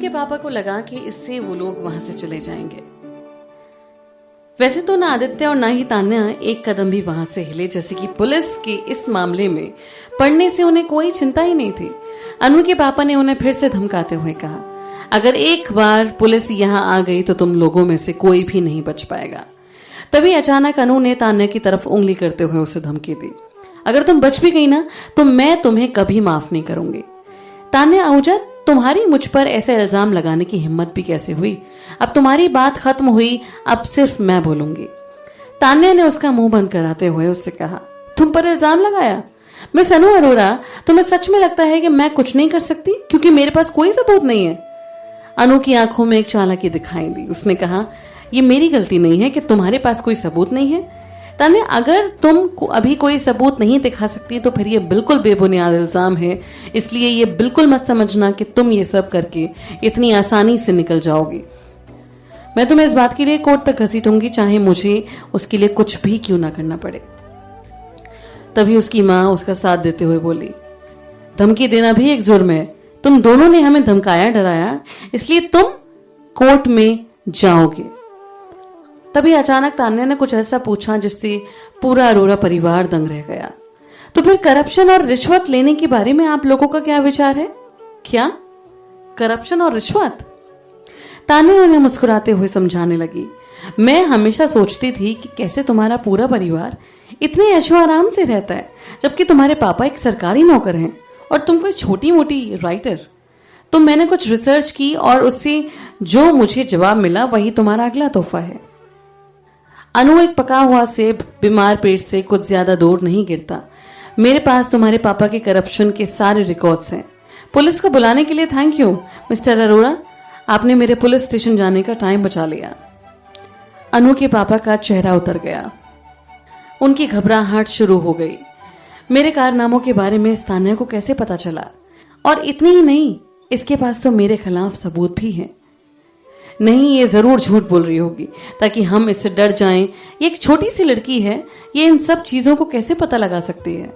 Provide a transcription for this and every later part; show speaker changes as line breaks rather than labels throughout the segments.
के पापा को लगा कि इससे वो लोग वहां से चले जाएंगे। वैसे तो ना आदित्य और ना ही तान्या एक कदम भी वहां से हिले, जैसे कि पुलिस के इस मामले में पड़ने से उन्हें कोई चिंता ही नहीं थी। अनु के पापा ने उन्हें फिर से धमकाते हुए कहा, अगर एक बार पुलिस यहाँ आ गई तो तुम लोगों में से कोई भी नहीं बच पाएगा। तभी अचानक अनु ने तान्या की तरफ उंगली करते हुए उसे धमकी दी, अगर तुम बच भी गई ना तो मैं तुम्हें कभी माफ नहीं करूंगी। तान्या आहूजा, तुम्हारी मुझ पर ऐसे इल्जाम लगाने की हिम्मत भी कैसे हुई? अब तुम्हारी बात खत्म हुई, अब सिर्फ मैं बोलूंगी। तान्या ने उसका मुंह बंद कराते हुए उससे कहा, तुम पर इल्जाम लगाया? मिस अनु अरोरा, तुम्हें सच में लगता है कि मैं कुछ नहीं कर सकती क्योंकि मेरे पास कोई सबूत नहीं है? अनु की आंखों में एक चालाकी दिखाई दी। उसने कहा, ये मेरी गलती नहीं है कि तुम्हारे पास कोई सबूत नहीं है। तान्या, अगर तुम अभी कोई सबूत नहीं दिखा सकती तो फिर ये बिल्कुल बेबुनियाद इल्जाम है, इसलिए ये बिल्कुल मत समझना कि तुम ये सब करके इतनी आसानी से निकल जाओगी। मैं तुम्हें इस बात के लिए कोर्ट तक घसीटूंगी, चाहे मुझे उसके लिए कुछ भी क्यों ना करना पड़े। तभी उसकी मां उसका साथ देते हुए बोली, धमकी देना भी एक जुर्म है। तुम दोनों ने हमें धमकाया, डराया, इसलिए तुम कोर्ट में जाओगे। तभी अचानक तान्या ने कुछ ऐसा पूछा जिससे पूरा अरोरा परिवार दंग रह गया। तो फिर करप्शन और रिश्वत लेने के बारे में आप लोगों का क्या विचार है? क्या करप्शन और रिश्वत? तान्या उन्हें मुस्कुराते हुए समझाने लगी, मैं हमेशा सोचती थी कि कैसे तुम्हारा पूरा परिवार इतने ऐशो आराम से रहता है, जबकि तुम्हारे पापा एक सरकारी नौकर हैं और तुम कोई छोटी मोटी राइटर। तो मैंने कुछ रिसर्च की और उससे जो मुझे जवाब मिला वही तुम्हारा अगला तोहफा है। अनु, एक पका हुआ सेब बीमार पेट से कुछ ज्यादा दूर नहीं गिरता। मेरे पास तुम्हारे पापा के करप्शन के सारे रिकॉर्ड्स हैं। पुलिस को बुलाने के लिए थैंक यू मिस्टर अरोरा, आपने मेरे पुलिस स्टेशन जाने का टाइम बचा लिया। अनु के पापा का चेहरा उतर गया, उनकी घबराहट शुरू हो गई। मेरे कारनामों के बारे में तान्या को कैसे पता चला? और इतनी ही नहीं, इसके पास तो मेरे खिलाफ सबूत भी हैं। नहीं, ये जरूर झूठ बोल रही होगी ताकि हम इससे डर जाएं। ये एक छोटी सी लड़की है, ये इन सब चीजों को कैसे पता लगा सकती है?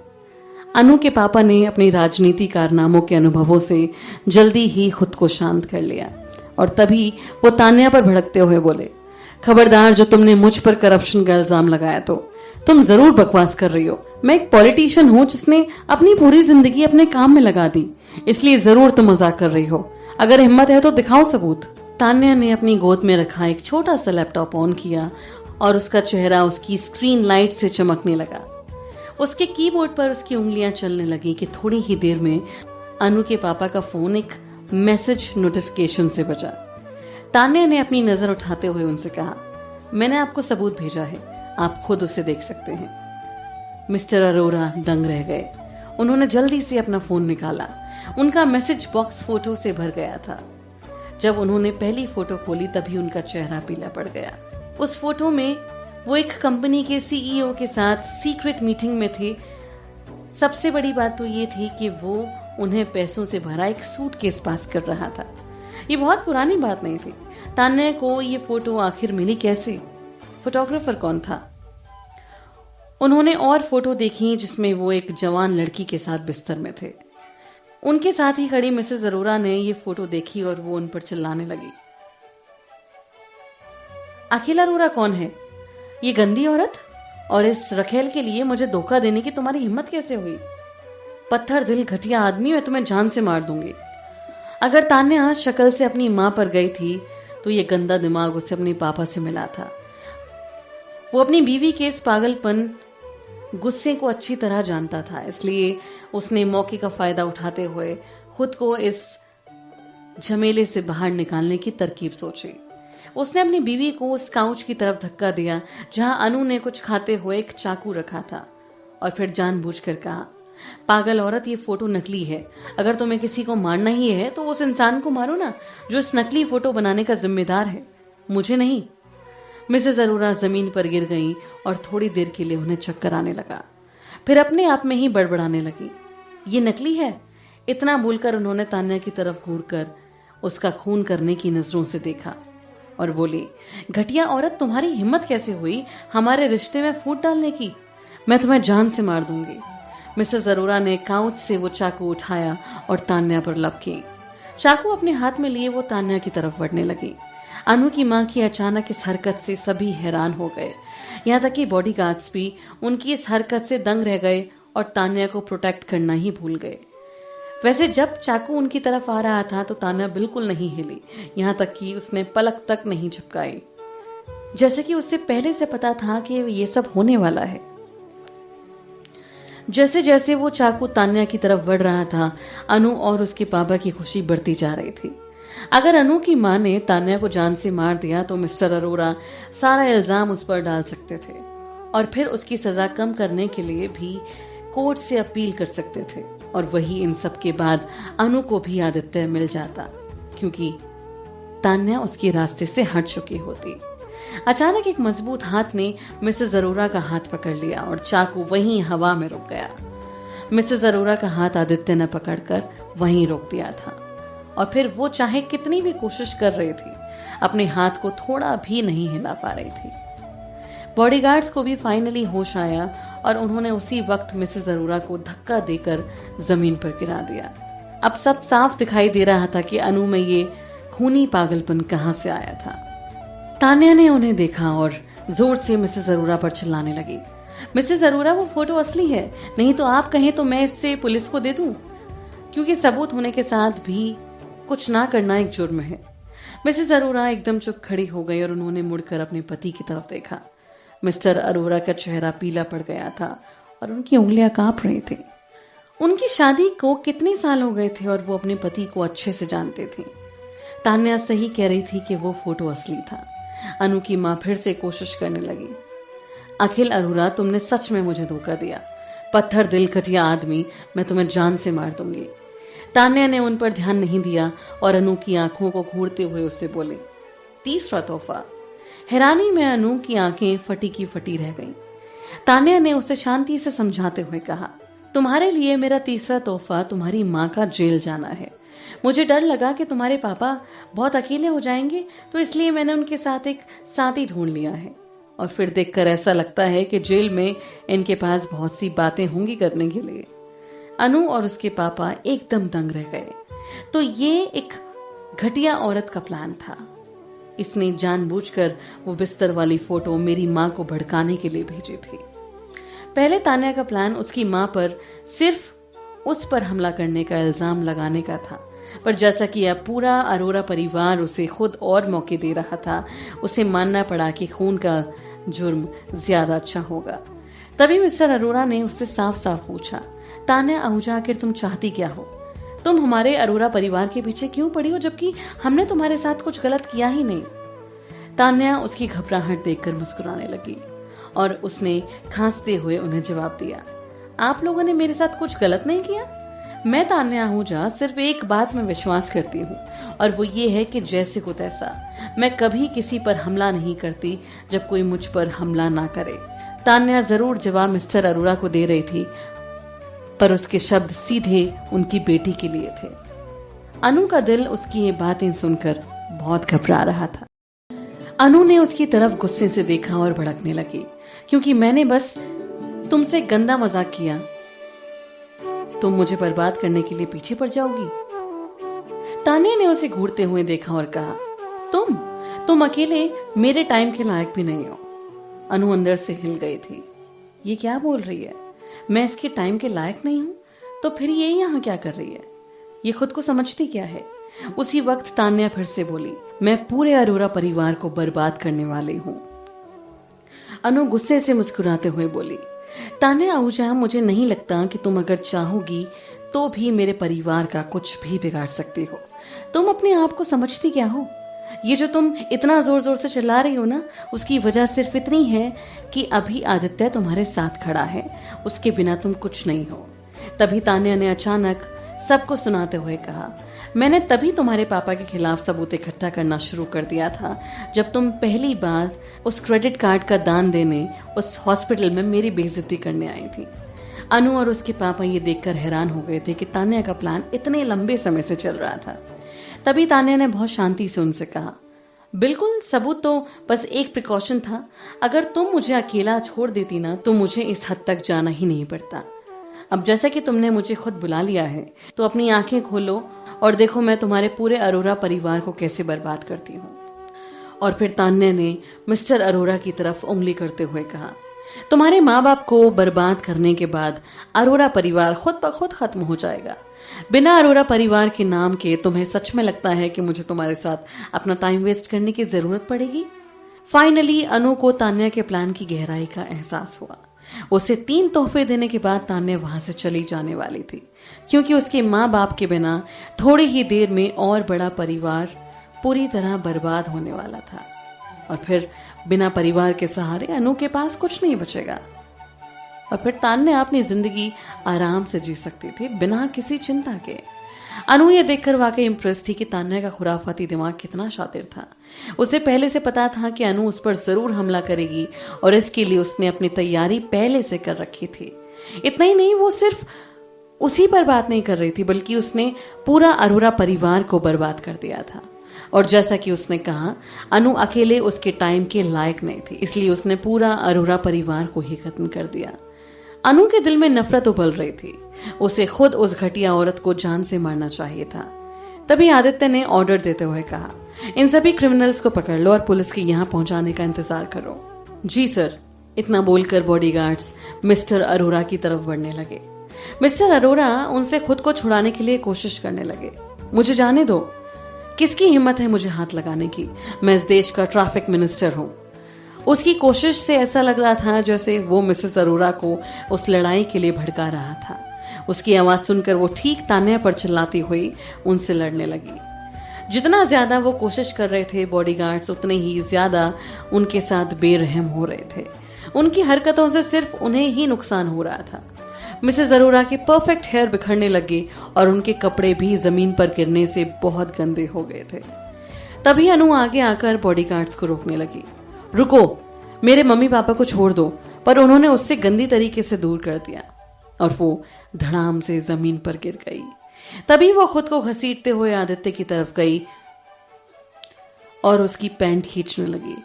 अनु के पापा ने अपनी राजनीति कारनामों के अनुभवों से जल्दी ही खुद को शांत कर लिया और तभी वो तान्या पर भड़कते हुए बोले, खबरदार, जो तुमने मुझ पर करप्शन का इल्जाम लगाया तो तुम जरूर बकवास कर रही हो। मैं एक पॉलिटिशियन हूं जिसने अपनी पूरी जिंदगी अपने काम में लगा दी, इसलिए जरूर तुम मजाक कर रही हो। अगर हिम्मत है तो दिखाओ सबूत। तान्या ने अपनी गोद में रखा एक छोटा सा लैपटॉप ऑन किया और उसका चेहरा उसकी स्क्रीन लाइट से चमकने लगा। उसके कीबोर्ड पर उसकी उंगलियां चलने लगी कि थोड़ी ही देर में अनु के पापा का फोन एक मैसेज नोटिफिकेशन से बजा। तान्या ने अपनी नजर उठाते हुए उनसे कहा, मैंने आपको सबूत भेजा है, आप खुद उसे देख सकते हैं। मिस्टर अरोरा दंग रह गए। उन्होंने जल्दी से अपना फोन निकाला। उनका मैसेज बॉक्स फोटो से भर गया था। जब उन्होंने पहली फोटो खोली तभी उनका चेहरा पीला पड़ गया। उस फोटो में वो एक कंपनी के सीईओ के साथ सीक्रेट मीटिंग में थे। सबसे बड़ी बात तो ये थी कि वो उन्हें पैसों से भरा एक सूटकेस पास कर रहा था। ये बहुत पुरानी बात नहीं थी। तान्या को ये फोटो आखिर मिली कैसे? फोटोग्राफर कौन था? उन्होंने और फोटो देखी जिसमें वो एक जवान लड़की के साथ बिस्तर में थे। उनके साथ ही खड़ी मिसेस अरोरा ने ये फोटो देखी और वो उन पर चिल्लाने लगी, अखिल अरोरा कौन है? ये गंदी औरत, और इस रखेल के लिए मुझे धोखा देने की तुम्हारी हिम्मत कैसे हुई? पत्थर दिल घटिया आदमी, मैं तुम्हें जान से मार दूंगी। अगर तान्या शक्ल से अपनी मां पर गई थी तो ये गंदा दिमाग उसे अपने पापा से मिला था। वो अपनी बीवी के इस पागलपन, गुस्से को अच्छी तरह जानता था, इसलिए उसने मौके का फायदा उठाते हुए खुद को इस झमेले से बाहर निकालने की तरकीब सोची। उसने अपनी बीवी को उस काउच की तरफ धक्का दिया जहां अनु ने कुछ खाते हुए एक चाकू रखा था और फिर जानबूझकर कहा, पागल औरत, ये फोटो नकली है। अगर तुम्हें किसी को मारना ही है तो उस इंसान को मारो ना जो इस नकली फोटो बनाने का जिम्मेदार है, मुझे नहीं। मिसेस अरोरा जमीन पर गिर गईं और थोड़ी देर के लिए उन्हें चक्कर आने लगा। फिर अपने आप में ही बड़बड़ाने लगी, ये नकली है। इतना बोलकर उन्होंने तान्या की तरफ घूरकर उसका खून करने की नजरों से देखा और बोली, घटिया औरत, तुम्हारी हिम्मत कैसे हुई हमारे रिश्ते में फूट डालने की? मैं तुम्हें जान से मार दूंगी। मिसेस अरोरा ने काउच से वो चाकू उठाया और तान्या पर लपकी। चाकू अपने हाथ में लिए वो तान्या की तरफ बढ़ने लगी। अनु की मां की अचानक इस हरकत से सभी हैरान हो गए, यहाँ तक कि बॉडीगार्ड्स भी उनकी इस हरकत से दंग रह गए और तान्या को प्रोटेक्ट करना ही भूल गए। वैसे जब चाकू उनकी तरफ आ रहा था तो तान्या बिल्कुल नहीं हिली, यहाँ तक कि उसने पलक तक नहीं झपकाई, जैसे कि उससे पहले से पता था कि ये सब होने वाला है। जैसे जैसे वो चाकू तान्या की तरफ बढ़ रहा था, अनु और उसके पापा की खुशी बढ़ती जा रही थी। अगर अनु की मां ने तान्या को जान से मार दिया तो मिस्टर अरोरा सारा इल्जाम उस पर डाल सकते थे और फिर उसकी सजा कम करने के लिए भी कोर्ट से अपील कर सकते थे। और वही इन सब के बाद अनु को भी आदित्य मिल जाता, क्योंकि तान्या उसके रास्ते से हट चुकी होती। अचानक एक मजबूत हाथ ने मिसेस अरोरा का हाथ पकड़ लिया और चाकू वहीं हवा में रुक गया। मिसेस अरोरा का हाथ आदित्य ने पकड़कर वहीं रोक दिया था और फिर वो चाहे कितनी भी कोशिश कर रही थी, अपने हाथ को थोड़ा भी नहीं हिला पा रही थी। बॉडीगार्ड्स को भी फाइनली होश आया और उन्होंने उसी वक्त मिसेस अरोरा को धक्का देकर जमीन पर गिरा दिया। अब सब साफ दिखाई दे रहा था कि अनु में ये खूनी पागलपन कहां से आया था। तान्या ने उन्हें देखा और जोर से मिसेस अरोरा पर चिल्लाने लगी, मिसेस अरोरा वो फोटो असली है, नहीं तो आप कहें तो मैं इससे पुलिस को दे दूं, क्योंकि सबूत होने के साथ भी कुछ ना करना एक जुर्म है। मिसेस अरोरा एकदम चुप खड़ी हो गई और उन्होंने मुड़कर अपने पति की तरफ देखा। मिस्टर अरोरा का चेहरा पीला पड़ गया था और उनकी उंगलियां कांप रही थी। उनकी शादी को कितने साल हो गए थे और वो अपने पति को अच्छे से जानते थे। तान्या सही कह रही थी कि वो फोटो असली था। अनु की मां फिर से कोशिश करने लगी, अखिल अरोरा, तुमने सच में मुझे धोखा दिया। पत्थर दिल कटिया आदमी, मैं तुम्हें जान से मार दूंगी। तान्या ने उन पर ध्यान नहीं दिया और अनु की आंखों को घूरते हुए उससे बोली, तीसरा तोहफा। हैरानी में अनु की आंखें फटी की फटी रह गईं। तान्या ने उसे शांति से समझाते हुए कहा, तुम्हारे लिए मेरा तीसरा तोहफा तुम्हारी माँ का जेल जाना है। मुझे डर लगा कि तुम्हारे पापा बहुत अकेले हो जाएंगे, तो इसलिए मैंने उनके साथ एक साथी ढूंढ लिया है। और फिर देखकर ऐसा लगता है कि जेल में इनके पास बहुत सी बातें होंगी करने के लिए। अनु और उसके पापा एकदम दंग रह गए। तो ये एक घटिया औरत का प्लान था। इसने जानबूझकर वो बिस्तर वाली फोटो मेरी माँ को भड़काने के लिए भेजी थी। पहले तान्या का प्लान उसकी माँ पर सिर्फ उस पर हमला करने का इल्जाम लगाने का था, पर जैसा कि अब पूरा अरोरा परिवार उसे खुद और मौके दे रहा था, उसे मानना पड़ा कि खून का जुर्म ज्यादा अच्छा होगा। तभी मिस्टर अरोरा ने उससे साफ साफ पूछा, तान्या आहूजा, आखिर तुम चाहती क्या हो? तुम हमारे अरोरा परिवार के पीछे क्यों पड़ी हो, जबकि हमने तुम्हारे साथ कुछ गलत किया ही नहीं? तान्या उसकी घबराहट देखकर मुस्कुराने लगी और उसने खांसते हुए उन्हें जवाब दिया, आप लोगों ने मेरे साथ कुछ गलत नहीं किया। मैं तान्या आहूजा सिर्फ एक बात में विश्वास करती हूँ, और वो ये है कि जैसे को तैसा। मैं कभी किसी पर हमला नहीं करती जब कोई मुझ पर हमला ना करे। तान्या जरूर जवाब मिस्टर अरोरा को दे रही थी, पर उसके शब्द सीधे उनकी बेटी के लिए थे। अनु का दिल उसकी ये बातें सुनकर बहुत घबरा रहा था। अनु ने उसकी तरफ गुस्से से देखा और भड़कने लगी, क्योंकि मैंने बस तुमसे गंदा मजाक किया, तुम मुझे बर्बाद करने के लिए पीछे पड़ जाओगी। तान्या ने उसे घूरते हुए देखा और कहा, तुम अकेले मेरे टाइम के लायक भी नहीं हो। अनु अंदर से हिल गई थी। ये क्या बोल रही है? मैं इसके टाइम के लायक नहीं हूं, तो फिर ये यहाँ क्या कर रही है? ये खुद को समझती क्या है? उसी वक्त तान्या फिर से बोली, मैं पूरे अरोरा परिवार को बर्बाद करने वाली हूँ। अनु गुस्से से मुस्कुराते हुए बोली, तान्या आहूजा, मुझे नहीं लगता कि तुम अगर चाहोगी तो भी मेरे परिवार का कुछ भी बिगाड़ सकती हो। तुम अपने आप को समझती क्या हो? ये जो तुम इतना जोर जोर से चिल्ला रही हो ना, उसकी वजह सिर्फ इतनी है कि अभी आदित्य तुम्हारे साथ खड़ा है, उसके बिना तुम कुछ नहीं हो। तभी तान्या ने अचानक सबको सुनाते हुए कहा, मैंने तभी तुम्हारे पापा के खिलाफ सबूत इकट्ठा करना शुरू कर दिया था जब तुम पहली बार उस क्रेडिट कार्ड का दान देने उस हॉस्पिटल में मेरी बेइज्जती करने आई थी। अनु और उसके पापा ये देखकर हैरान हो गए थे कि तान्या का प्लान इतने लंबे समय से चल रहा था। तभी तान्या ने बहुत शांति से उनसे कहा, बिल्कुल, सबूत तो बस एक प्रिकॉशन था। अगर तुम मुझे अकेला छोड़ देती ना, तो मुझे इस हद तक जाना ही नहीं पड़ता। अब जैसा कि तुमने मुझे खुद बुला लिया है, तो अपनी आंखें खोलो और देखो मैं तुम्हारे पूरे अरोरा परिवार को कैसे बर्बाद करती हूँ। और फिर तान्या ने मिस्टर अरोरा की तरफ उंगली करते हुए कहा, तुम्हारे माँ बाप को बर्बाद करने के बाद अरोरा परिवार खुद ब खुद खत्म हो जाएगा। बिना अरोरा परिवार के नाम के तुम्हें सच में लगता है कि मुझे तुम्हारे साथ अपना टाइम वेस्ट करने की जरूरत पड़ेगी? फाइनली अनु को तान्या के प्लान की गहराई का एहसास हुआ। उसे 3 तोहफे देने के बाद तान्या वहां से चली जाने वाली थी, क्योंकि उसके माँ बाप के बिना थोड़ी ही देर में और बड़ा परिवार पूरी तरह बर्बाद होने वाला था। और फिर बिना परिवार के सहारे अनु के पास कुछ नहीं बचेगा। और फिर तान्या अपनी जिंदगी आराम से जी सकती थी बिना किसी चिंता के। अनु ये देखकर वाकई इंप्रेस थी कि तान्या का खुराफाती दिमाग कितना शातिर था। उसे पहले से पता था कि अनु उस पर जरूर हमला करेगी और इसके लिए उसने अपनी तैयारी पहले से कर रखी थी। इतना ही नहीं, वो सिर्फ उसी पर बात नहीं कर रही थी, बल्कि उसने पूरा अरोरा परिवार को बर्बाद कर दिया था। और जैसा कि उसने कहा, अनु अकेले उसके टाइम के लायक नहीं थी, इसलिए उसने पूरा अरोरा परिवार को ही खत्म कर दिया। अनु के दिल में नफरत उबल रही थी। उसे खुद उस घटिया औरत को जान से मारना चाहिए था। तभी आदित्य ने ऑर्डर देते हुए कहा, इन सभी क्रिमिनल्स को पकड़ लो और पुलिस के यहाँ पहुंचाने का इंतजार करो। जी सर। इतना बोलकर बॉडीगार्ड्स मिस्टर अरोरा की तरफ बढ़ने लगे। मिस्टर अरोरा उनसे खुद को छुड़ाने के लिए कोशिश करने लगे। मुझे जाने दो, किसकी हिम्मत है मुझे हाथ लगाने की? मैं इस देश का ट्रैफिक मिनिस्टर हूं। उसकी कोशिश से ऐसा लग रहा था जैसे वो मिसेस अरोरा को उस लड़ाई के लिए भड़का रहा था। उसकी आवाज सुनकर वो ठीक तान्या पर चिल्लाती हुई उनसे लड़ने लगी। जितना ज्यादा वो कोशिश कर रहे थे, बॉडीगार्ड्स उतने ही ज्यादा उनके साथ बेरहम हो रहे थे। उनकी हरकतों से सिर्फ उन्हें ही नुकसान हो रहा था। मिसेस अरोरा के परफेक्ट हेयर बिखरने लगे और उनके कपड़े भी जमीन पर गिरने से बहुत गंदे हो गए थे। तभी अनु आगे आकर बॉडीगार्ड्स को रोकने लगी। रुको, मेरे मम्मी पापा को छोड़ दो। पर उन्होंने उससे गंदी तरीके से दूर कर दिया और वो धड़ाम से जमीन पर गिर गई। तभी वो खुद को घसीटते हुए आदित्य की तरफ गई और उसकी पैंट खींचने लगी।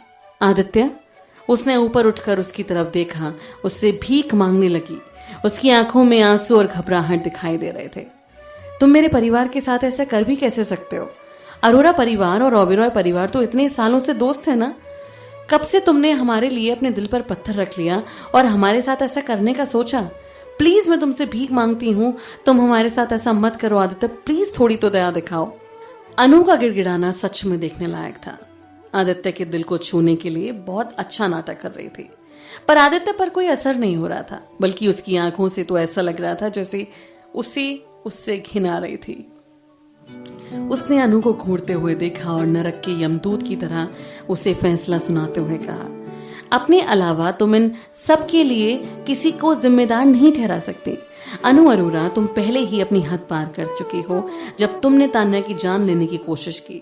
आदित्य, उसने ऊपर उठकर उसकी तरफ देखा, उससे भीख मांगने लगी। उसकी आंखों में आंसू और घबराहट दिखाई दे रहे थे। तुम मेरे परिवार के साथ ऐसा कर भी कैसे सकते हो? अरोरा परिवार और ओबेरॉय परिवार तो इतने सालों से दोस्त है ना। कब से तुमने हमारे लिए अपने दिल पर पत्थर रख लिया और हमारे साथ ऐसा करने का सोचा? प्लीज मैं तुमसे भीख मांगती हूँ, तुम हमारे साथ ऐसा मत करो आदित्य, प्लीज थोड़ी तो दया दिखाओ। अनु का गिड़गिड़ाना सच में देखने लायक था। आदित्य के दिल को छूने के लिए बहुत अच्छा नाटक कर रही थी, पर आदित्य पर कोई असर नहीं हो रहा था, बल्कि उसकी आंखों से तो ऐसा लग रहा था जैसे उससे घिन आ रही थी। उसने अनु को घूरते हुए देखा और नरक के यमदूत की तरह उसे फैसला सुनाते हुए कहा, अपने अलावा तुम इन सब के लिए किसी को जिम्मेदार नहीं ठहरा सकती। अनु अरोरा, तुम पहले ही अपनी हद पार कर चुकी हो। जब तुमने तान्या की जान लेने की कोशिश की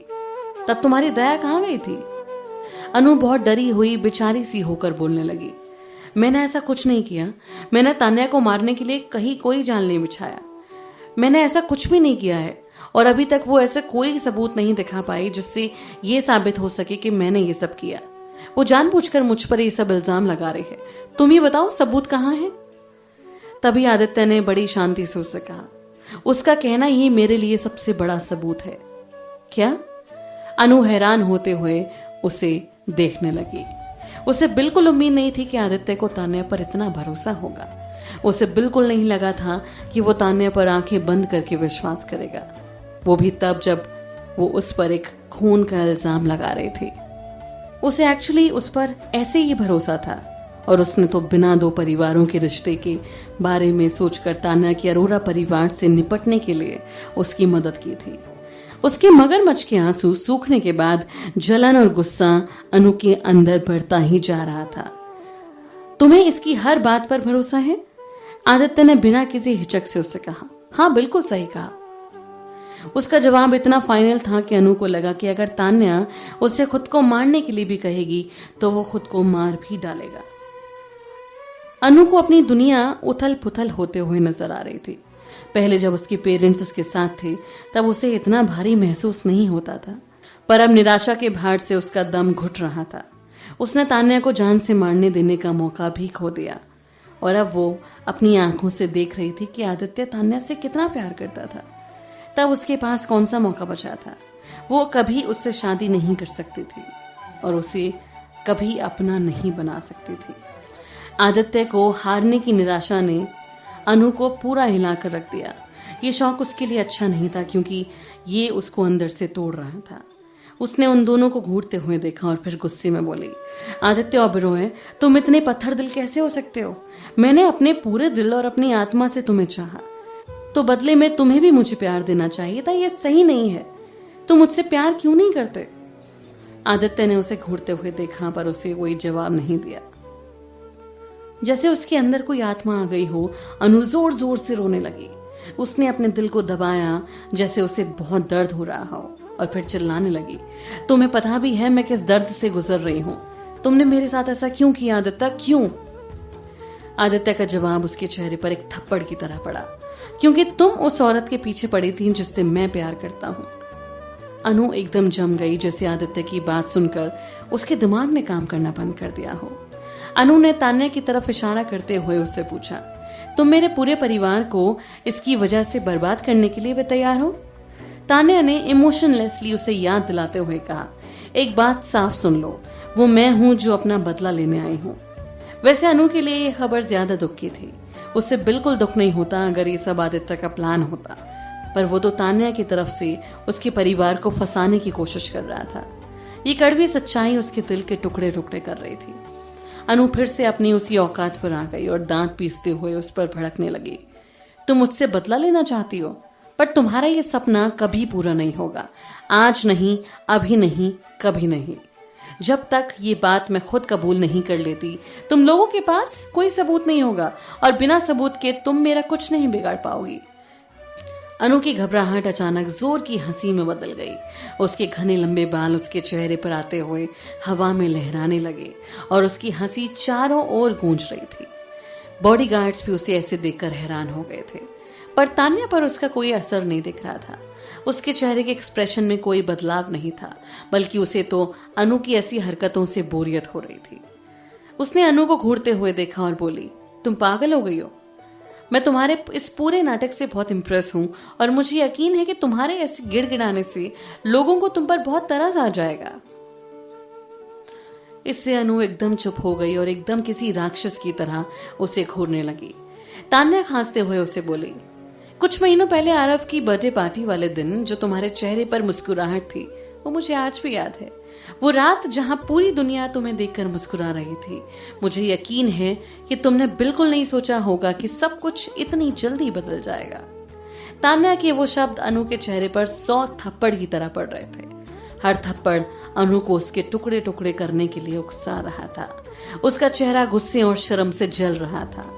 तब तुम्हारी दया कहाँ गई थी? अनु बहुत डरी हुई बेचारी सी होकर बोलने लगी, मैंने ऐसा कुछ नहीं किया। मैंने तान्या को मारने के लिए कहीं कोई जाल नहीं बिछाया। मैंने ऐसा कुछ भी नहीं किया है और अभी तक वो ऐसा कोई सबूत नहीं दिखा पाई जिससे ये साबित हो सके कि मैंने ये सब किया। वो जानबूझकर मुझ पर ये सब इल्जाम लगा रही है। तुम ही बताओ, सबूत कहाँ है? तभी आदित्य ने बड़ी शांति से उससे कहा, उसका कहना ही मेरे लिए सबसे बड़ा सबूत है। क्या? अनु हैरान होते हुए उसे देखने लगी। उसे बिल्कुल उम्मीद नहीं थी कि आदित्य को तान्या पर इतना भरोसा होगा। उसे बिल्कुल नहीं लगा था कि वो तान्या पर आंखें बंद करके विश्वास करेगा, वो भी तब जब वो उस पर एक खून का इल्जाम लगा रही थी। उसे एक्चुअली उस पर ऐसे ही भरोसा था और उसने तो बिना दो परिवारों के रिश्ते के बारे में सोचकर तान्या की अरोरा परिवार से निपटने के लिए उसकी मदद की थी। उसके मगरमच्छ के आंसू सूखने के बाद जलन और गुस्सा अनु के अंदर बढ़ता ही जा रहा था। तुम्हें इसकी हर बात पर भरोसा है? आदित्य ने बिना किसी हिचक से उससे कहा। हाँ, बिल्कुल सही कहा। उसका जवाब इतना फाइनल था कि अनु को लगा कि अगर तान्या उसे खुद को मारने के लिए भी कहेगी तो वो खुद को मार भी डालेगा। अनु को अपनी दुनिया उथल पुथल होते हुए नजर आ रही थी। पहले जब उसके पेरेंट्स उसके साथ थे तब उसे इतना भारी महसूस नहीं होता था, पर अब निराशा के भार से उसका दम घुट रहा था। उसने तान्या को जान से मारने देने का मौका भी खो दिया और अब वो अपनी आंखों से देख रही थी कि आदित्य तान्या से कितना प्यार करता था। तब उसके पास कौन सा मौका बचा था। वो कभी उससे शादी नहीं कर सकती थी और उसे कभी अपना नहीं बना सकती थी। आदित्य को हारने की निराशा ने अनु को पूरा हिलाकर रख दिया। ये शौक उसके लिए अच्छा नहीं था क्योंकि ये उसको अंदर से तोड़ रहा था। उसने उन दोनों को घूरते हुए देखा और फिर गुस्से में बोली, आदित्य ओबेरॉय, तुम इतने पत्थर दिल कैसे हो सकते हो? मैंने अपने पूरे दिल और अपनी आत्मा से तुम्हें चाहा, तो बदले में तुम्हें भी मुझे प्यार देना चाहिए था। यह सही नहीं है। तुम मुझसे प्यार क्यों नहीं करते? आदित्य ने उसे घूरते हुए देखा पर उसे कोई जवाब नहीं दिया। जैसे उसके अंदर कोई आत्मा आ गई हो, अनु जोर जोर से रोने लगी। उसने अपने दिल को दबाया जैसे उसे बहुत दर्द हो रहा हो और फिर चिल्लाने लगी, तुम्हें पता भी है मैं किस दर्द से गुजर रही हूं? तुमने मेरे साथ ऐसा क्यों किया आदित्य, क्यों? आदित्य का जवाब उसके चेहरे पर एक थप्पड़ की तरह पड़ा, क्योंकि तुम उस औरत के पीछे पड़ी थी जिससे मैं प्यार करता हूं। अनु एकदम जम गई, जैसे आदित्य की बात सुनकर उसके दिमाग ने काम करना बंद कर दिया हो। अनु ने तान्या की तरफ इशारा करते हुए उससे पूछा, तुम मेरे पूरे परिवार को इसकी वजह से बर्बाद करने के लिए भी तैयार हो? तान्या ने इमोशनलेसली उसे याद दिलाते हुए कहा, एक बात साफ सुन लो, वो मैं हूं जो अपना बदला लेने आई हूं। वैसे अनु के लिए ये खबर ज्यादा दुख की थी। उससे बिल्कुल दुख नहीं होता अगर ये सब आदित्य का प्लान होता, पर वो तो तान्या की तरफ से उसके परिवार को फंसाने की कोशिश कर रहा था। ये कड़वी सच्चाई उसके दिल के टुकड़े टुकड़े कर रही थी। अनु फिर से अपनी उसी औकात पर आ गई और दांत पीसते हुए उस पर भड़कने लगी, तुम मुझसे बदला लेना चाहती हो, पर तुम्हारा ये सपना कभी पूरा नहीं होगा। आज नहीं, अभी नहीं, कभी नहीं। जब तक ये बात मैं खुद कबूल नहीं कर लेती, तुम लोगों के पास कोई सबूत नहीं होगा और बिना सबूत के तुम मेरा कुछ नहीं बिगाड़ पाओगी। अनु की घबराहट अचानक जोर की हंसी में बदल गई। उसके घने लंबे बाल उसके चेहरे पर आते हुए हवा में लहराने लगे और उसकी हंसी चारों ओर गूंज रही थी। बॉडीगार्ड्स भी उसे ऐसे देखकर हैरान हो गए थे, पर तान्या पर उसका कोई असर नहीं दिख रहा था। उसके चेहरे के एक्सप्रेशन में कोई बदलाव नहीं था, बल्कि उसे तो अनु की ऐसी हरकतों से बोरियत हो रही थी। उसने अनु को घूरते हुए देखा और बोली, तुम पागल हो गई हो? मैं तुम्हारे इस पूरे नाटक से बहुत इम्प्रेस हूं और मुझे यकीन है कि तुम्हारे ऐसे गिड़गिड़ाने से लोगों को तुम पर बहुत तरस आ जाएगा। इससे अनु एकदम चुप हो गई और एकदम किसी राक्षस की तरह उसे घूरने लगी। तान्या खांसते हुए उसे बोली, कुछ महीनों पहले आरव की बर्थडे पार्टी वाले दिन जो तुम्हारे चेहरे पर मुस्कुराहट थी, वो मुझे आज भी याद है। वो रात जहां पूरी दुनिया तुम्हें देखकर मुस्कुरा रही थी। मुझे यकीन है कि तुमने बिल्कुल नहीं सोचा होगा कि सब कुछ इतनी जल्दी बदल जाएगा। तान्या के वो शब्द अनु के चेहरे पर 100 थप्पड़ की तरह पड़ रहे थे। हर थप्पड़ अनु को उसके टुकड़े टुकड़े करने के लिए उकसा रहा था। उसका चेहरा गुस्से और शर्म से जल रहा था।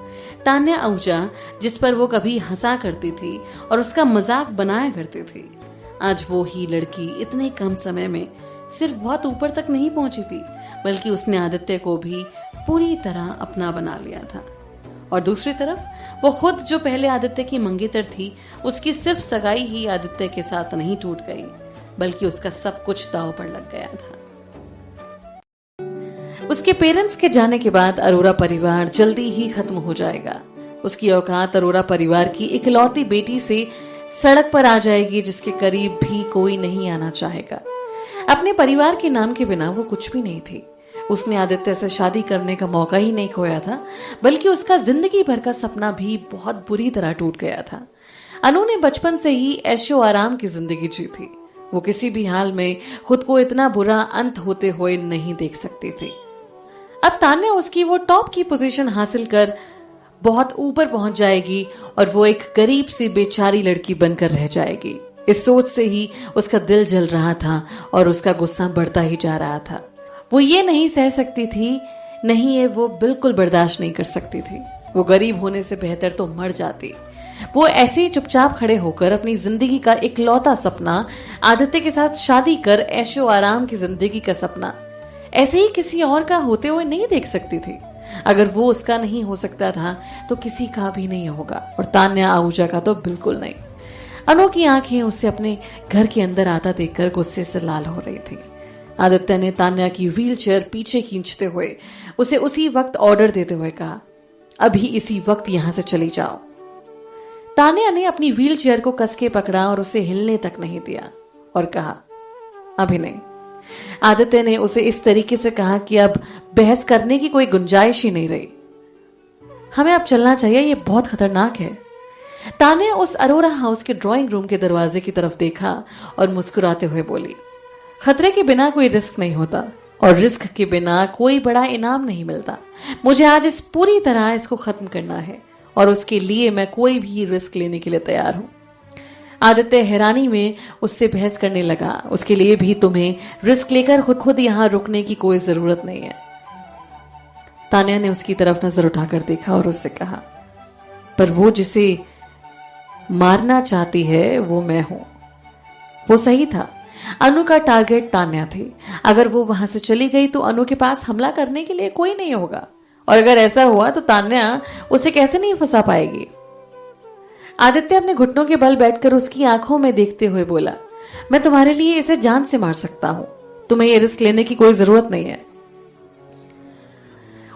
तान्या आहूजा, जिस पर वो कभी हंसा करती थी और उसका मजाक बनाया करती थी, आज वो ही लड़की इतने कम समय में सिर्फ बहुत ऊपर तक नहीं पहुंची थी, बल्कि उसने आदित्य को भी पूरी तरह अपना बना लिया था। और दूसरी तरफ वो खुद जो पहले आदित्य की मंगेतर थी, उसकी सिर्फ सगाई ही आदित्य के साथ नहीं टूट गई, बल्कि उसका सब कुछ दांव पर लग गया था। उसके पेरेंट्स के जाने के बाद अरोरा परिवार जल्दी ही खत्म हो जाएगा। उसकी औकात अरोरा परिवार की इकलौती बेटी से सड़क पर आ जाएगी, जिसके करीब भी कोई नहीं आना चाहेगा। अपने परिवार के नाम के बिना वो कुछ भी नहीं थी। उसने आदित्य से शादी करने का मौका ही नहीं खोया था, बल्कि उसका जिंदगी भर का सपना भी बहुत बुरी तरह टूट गया था। अनु ने बचपन से ही ऐशो आराम की जिंदगी जी थी। वो किसी भी हाल में खुद को इतना बुरा अंत होते हुए नहीं देख सकती थी। अब तान्या उसकी वो टॉप की पोजीशन हासिल कर बहुत ऊपर पहुंच जाएगी और वो एक गरीब सी बेचारी लड़की बनकर रह जाएगी। इस सोच से ही उसका दिल जल रहा था और उसका गुस्सा बढ़ता ही जा रहा था। वो ये नहीं सह सकती थी, नहीं ये वो बिल्कुल बर्दाश्त नहीं कर सकती थी। वो गरीब होने से बेहतर तो मर जाती। वो ऐसे ही चुपचाप खड़े होकर अपनी जिंदगी का इकलौता सपना, आदित्य के साथ शादी कर ऐशो आराम की जिंदगी का सपना, ऐसे ही किसी और का होते हुए नहीं देख सकती थी। अगर वो उसका नहीं हो सकता था तो किसी का भी नहीं होगा, और तान्या आहूजा का तो बिल्कुल नहीं। अनु की आंखें उसे अपने घर के अंदर आता देखकर गुस्से से लाल हो रही थी। आदित्य ने तान्या की व्हीलचेयर पीछे खींचते हुए उसे उसी वक्त ऑर्डर देते हुए कहा, अभी इसी वक्त यहां से चली जाओ। तान्या ने अपनी व्हील चेयर को कस के पकड़ा और उसे हिलने तक नहीं दिया और कहा, अभी नहीं। आदित्य ने उसे इस तरीके से कहा कि अब बहस करने की कोई गुंजाइश ही नहीं रही। हमें अब चलना चाहिए, ये बहुत खतरनाक है। तान्या उस अरोरा हाउस के ड्राइंग रूम के दरवाजे की तरफ देखा और मुस्कुराते हुए बोली, खतरे के बिना कोई रिस्क नहीं होता और रिस्क के बिना कोई बड़ा इनाम नहीं मिलता। मुझे आज इस पूरी तरह इसको खत्म करना है और उसके लिए मैं कोई भी रिस्क लेने के लिए तैयार हूं। आदित्य हैरानी में उससे बहस करने लगा, उसके लिए भी तुम्हें रिस्क लेकर खुद यहां रुकने की कोई जरूरत नहीं है। तान्या ने उसकी तरफ नजर उठाकर देखा और उससे कहा, पर वो जिसे मारना चाहती है वो मैं हूं। वो सही था, अनु का टारगेट तान्या थी। अगर वो वहां से चली गई तो अनु के पास हमला करने के लिए कोई नहीं होगा, और अगर ऐसा हुआ तो तान्या उसे कैसे नहीं फंसा पाएगी। आदित्य अपने घुटनों के बल बैठकर उसकी आंखों में देखते हुए बोला, मैं तुम्हारे लिए इसे जान से मार सकता हूं, तुम्हें ये रिस्क लेने की कोई जरूरत नहीं है।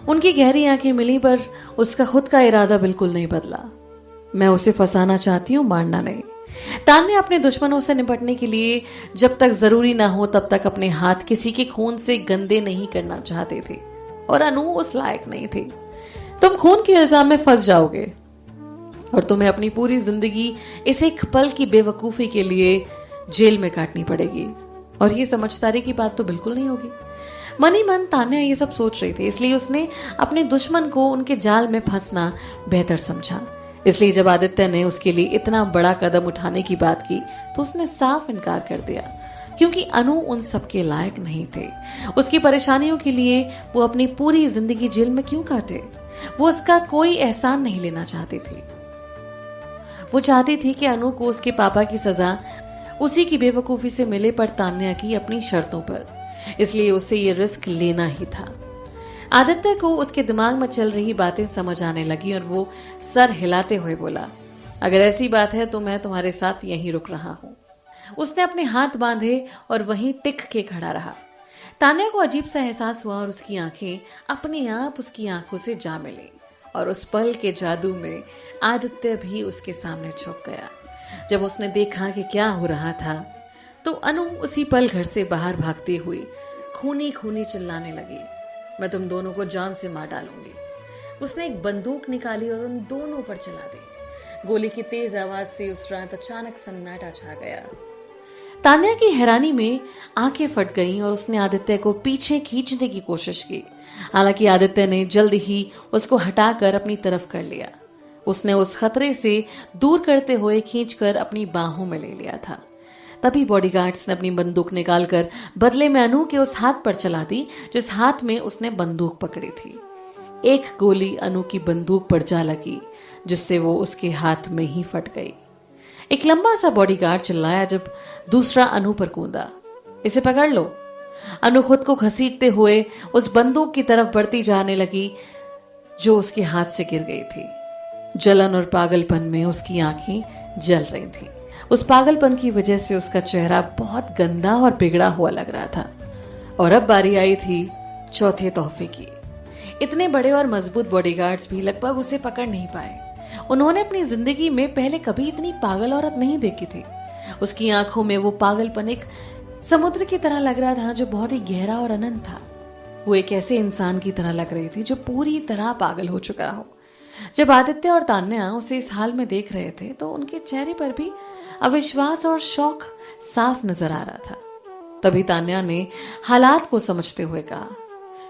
उनकी गहरी आंखें मिली, पर उसका खुद का इरादा बिल्कुल नहीं बदला। मैं उसे फंसाना चाहती हूं, मारना नहीं। तान्या अपने दुश्मनों से निपटने के लिए जब तक जरूरी ना हो तब तक अपने हाथ किसी के खून से गंदे नहीं करना चाहते थे, और अनु उस लायक नहीं थी। तुम खून के इल्जाम में फंस जाओगे और तुम्हें अपनी पूरी जिंदगी इस एक पल की बेवकूफी के लिए जेल में काटनी पड़ेगी, और ये समझदारी की बात तो बिल्कुल नहीं होगी। मन ही मन तान्या ये सब सोच रही थी, इसलिए उसने अपने दुश्मन को उनके जाल में फंसना बेहतर समझा। इसलिए जब आदित्य ने उसके लिए इतना बड़ा कदम उठाने की बात की तो उसने साफ इनकार कर दिया, क्योंकि अनु उन सब के लायक नहीं थे। उसकी परेशानियों के लिए वो अपनी पूरी जिंदगी जेल में क्यों काटे? वो उसका कोई एहसान नहीं लेना चाहती थी। वो चाहती थी कि अनु को उसके पापा की सजा उसी की बेवकूफी से मिले, पर तान्या की अपनी शर्तों पर। इसलिए उसे ये रिस्क लेना ही था। आदित्य को उसके दिमाग में चल रही बातें समझ आने लगी और वो सर हिलाते हुए बोला, अगर ऐसी बात है तो मैं तुम्हारे साथ यहीं रुक रहा हूं। उसने अपने हाथ बांधे और वहीं टिक के खड़ा रहा। तान्या को अजीब सा एहसास हुआ और उसकी आंखें अपने आप उसकी आंखों से जा मिली, और उस पल के जादू में आदित्य भी उसके सामने झुक गया। जब उसने देखा कि क्या हो रहा था तो अनु उसी पल घर से बाहर भागती हुई खूनी खूनी चिल्लाने लगी, मैं तुम दोनों को जान से मार डालूंगी। उसने एक बंदूक निकाली और उन दोनों पर चला दी। गोली की तेज आवाज से उस रात अचानक सन्नाटा छा गया। तान्या की हैरानी में आंखें फट गईं और उसने आदित्य को पीछे खींचने की कोशिश की। हालांकि आदित्य ने जल्द ही उसको हटाकर अपनी तरफ कर लिया। उसने उस खतरे से दूर करते हुए खींचकर अपनी बाहों में ले लिया था। तभी बॉडीगार्ड्स ने अपनी बंदूक निकालकर बदले में अनु के उस हाथ पर चला दी जिस हाथ में उसने बंदूक पकड़ी थी। एक गोली अनु की बंदूक पर जा लगी, जिससे वो उसके हाथ में ही फट गई। एक लंबा सा बॉडीगार्ड चिल्लाया जब दूसरा अनु पर कूदा, इसे पकड़ लो। अनु खुद को घसीटते हुए उस बंदूक की तरफ बढ़ती जाने लगी जो उसके हाथ से गिर गई थी। जलन और पागलपन में उसकी आंखें जल रही थी। उस पागलपन की वजह से उसका चेहरा बहुत गंदा और बिगड़ा हुआ लग रहा था। और अब बारी आई थी चौथे तोहफे की। इतने बड़े और मजबूत बॉडीगार्ड्स भी लगभग उसे पकड़ नहीं पाए। उन्होंने अपनी जिंदगी में पहले कभी इतनी पागल औरत नहीं देखी थी। उसकी आंखों में वो पागलपन एक समुद्र की तरह लग रहा था जो बहुत ही गहरा और अनंत था। वो एक ऐसे इंसान की तरह लग रही थी जो पूरी तरह पागल हो चुका हो। जब आदित्य और तान्या उसे इस हाल में देख रहे थे तो उनके चेहरे पर भी अविश्वास और शौक साफ नजर आ रहा था। तभी तान्या ने हालात को समझते हुए कहा,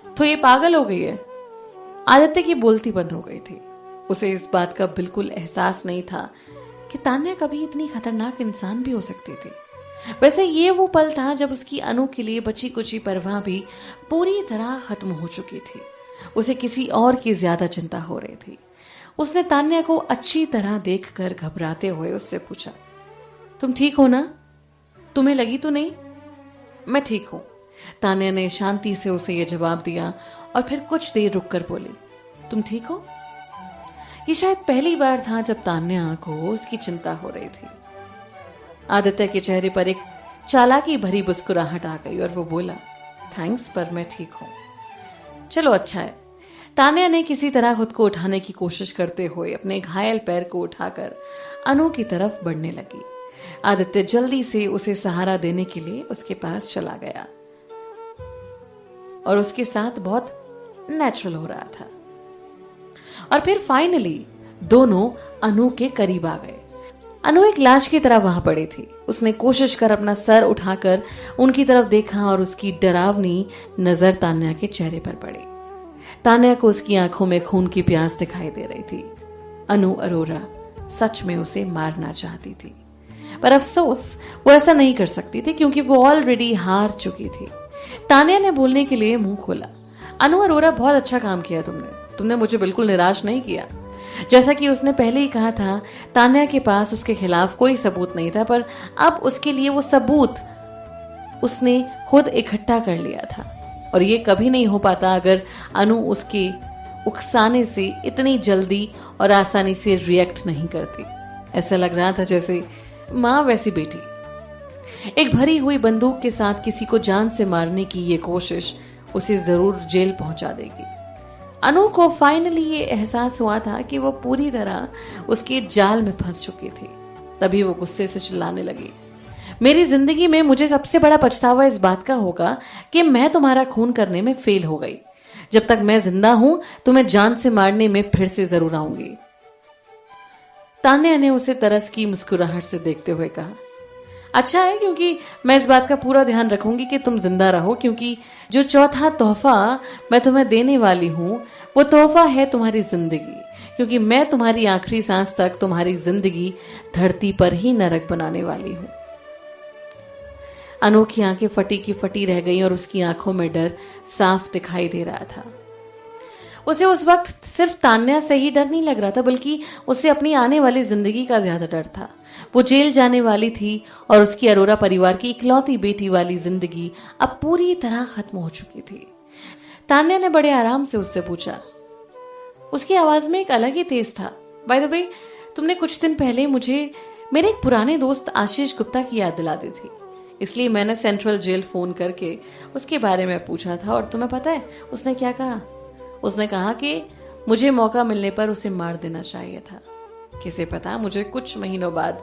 तो ये पागल हो गई है। आदित्य की बोलती बंद हो गई थी। उसे इस बात का बिल्कुल एहसास नहीं था कि तान्या कभी इतनी खतरनाक इंसान भी हो सकती थी। वैसे ये वो पल था जब उसकी अनु के लिए बची कुची परवाह भी पूरी तरह खत्म हो चुकी थी। उसे किसी और की ज्यादा चिंता हो रही थी। उसने तान्या को अच्छी तरह देखकर घबराते हुए उससे पूछा, तुम ठीक हो ना? तुम्हें लगी तो नहीं? मैं ठीक हूं। तान्या ने शांति से उसे यह जवाब दिया और फिर कुछ देर रुककर बोली, तुम ठीक हो? ये शायद पहली बार था जब तान्या को उसकी चिंता हो रही थी। आदित्य के चेहरे पर एक चालाकी भरी मुस्कुराहट आ गई और वो बोला, थैंक्स, पर मैं ठीक हूं। चलो अच्छा है। तान्या ने किसी तरह खुद को उठाने की कोशिश करते हुए अपने घायल पैर को उठाकर अनु की तरफ बढ़ने लगी। आदित्य जल्दी से उसे सहारा देने के लिए उसके पास चला गया और उसके साथ बहुत नेचुरल हो रहा था। और फिर फाइनली दोनों अनु के करीब आ गए। अनु एक लाश की तरह वहां पड़ी थी। उसने कोशिश कर अपना सर उठाकर उनकी तरफ देखा और उसकी डरावनी नजर तान्या के चेहरे पर पड़ी। तान्या को उसकी आंखों में खून की प्यास दिखाई दे रही थी। अनु अरोरा सच में उसे मारना चाहती थी, पर अफसोस वो ऐसा नहीं कर सकती थी क्योंकि वो ऑलरेडी हार चुकी थी। तान्या ने बोलने के लिए मुंह खोला। अनु अरोरा, बहुत अच्छा काम किया तुमने मुझे बिल्कुल निराश नहीं किया। जैसा कि उसने पहले ही कहा था, तान्या के पास उसके खिलाफ कोई सबूत नहीं था, पर अब उसके लिए वो सबूत उसने खुद इकट्ठा कर लिया था और ये कभी नहीं हो पाता अगर अनु उसके उकसाने से इतनी जल्दी और आसानी से रिएक्ट नहीं करती। ऐसा लग रहा था जैसे माँ वैसी बेटी। एक भरी हुई बंदूक के साथ किसी को जान से मारने की ये कोशिश उसे जरूर जेल पहुंचा देगी। अनु को फाइनली ये एहसास हुआ था कि वो पूरी तरह उसके जाल में फंस चुकी थी। तभी वो गुस्से से चिल्लाने लगी, मेरी जिंदगी में मुझे सबसे बड़ा पछतावा इस बात का होगा कि मैं तुम्हारा खून करने में फेल हो गई। जब तक मैं जिंदा हूं तुम्हें जान से मारने में फिर से जरूर आऊंगी। तान्या ने उसे तरस की मुस्कुराहट से देखते हुए कहा, अच्छा है, क्योंकि मैं इस बात का पूरा ध्यान रखूंगी कि तुम जिंदा रहो, क्योंकि जो चौथा तोहफा मैं तुम्हें देने वाली हूं वो तोहफा है तुम्हारी जिंदगी, क्योंकि मैं तुम्हारी आखिरी सांस तक तुम्हारी जिंदगी धरती पर ही नरक बनाने वाली हूं। अनु की आंखें फटी की फटी रह गई और उसकी आंखों में डर साफ दिखाई दे रहा था। उसे उस वक्त सिर्फ तान्या से ही डर नहीं लग रहा था, बल्कि उसे अपनी आने वाली जिंदगी का ज्यादा डर था। वो जेल जाने वाली थी और उसकी अरोरा परिवार की इकलौती बेटी वाली जिंदगी अब पूरी तरह खत्म हो चुकी थी। तान्या ने बड़े आराम से उससे पूछा। उसकी आवाज में एक अलग ही तेज था। बाय द वे, तुमने कुछ दिन पहले मुझे मेरे एक पुराने दोस्त आशीष गुप्ता की याद दिला दी थी, इसलिए मैंने सेंट्रल जेल फोन करके उसके बारे में पूछा था। और तुम्हें पता है उसने क्या कहा? उसने कहा कि मुझे मौका मिलने पर उसे मार देना चाहिए था। किसे पता, मुझे कुछ महीनों बाद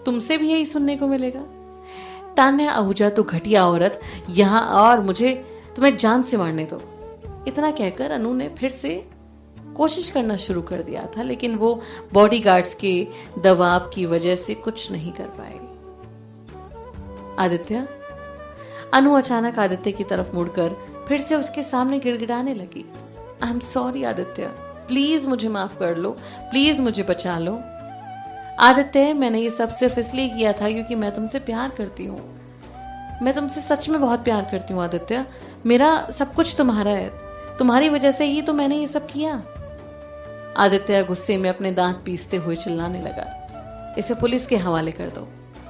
तुमसे भी यही सुनने को मिलेगा। तान्या आहूजा, तो घटिया औरत, यहां और मुझे तुम्हें जान से मारने दो। इतना कहकर अनु ने फिर से कोशिश करना शुरू कर दिया था, लेकिन वो बॉडीगार्ड्स के दबाव की वजह से कुछ नहीं कर पाए। आदित्य, अनु अचानक आदित्य की तरफ मुड़कर फिर से उसके सामने गिड़गिड़ाने लगी। I am sorry Aditya, please मुझे माफ कर लो, प्लीज मुझे बचा लो। आदित्य, मैंने ये सब सिर्फ इसलिए किया था क्योंकि मैं तुमसे प्यार करती हूँ। मैं तुमसे सच में बहुत प्यार करती हूँ आदित्य। मेरा सब कुछ तुम्हारा है, तुम्हारी वजह से ही तो मैंने ये सब किया। आदित्य गुस्से में अपने दांत पीसते हुए चिल्लाने लगा, इसे पुलिस के हवाले कर दो।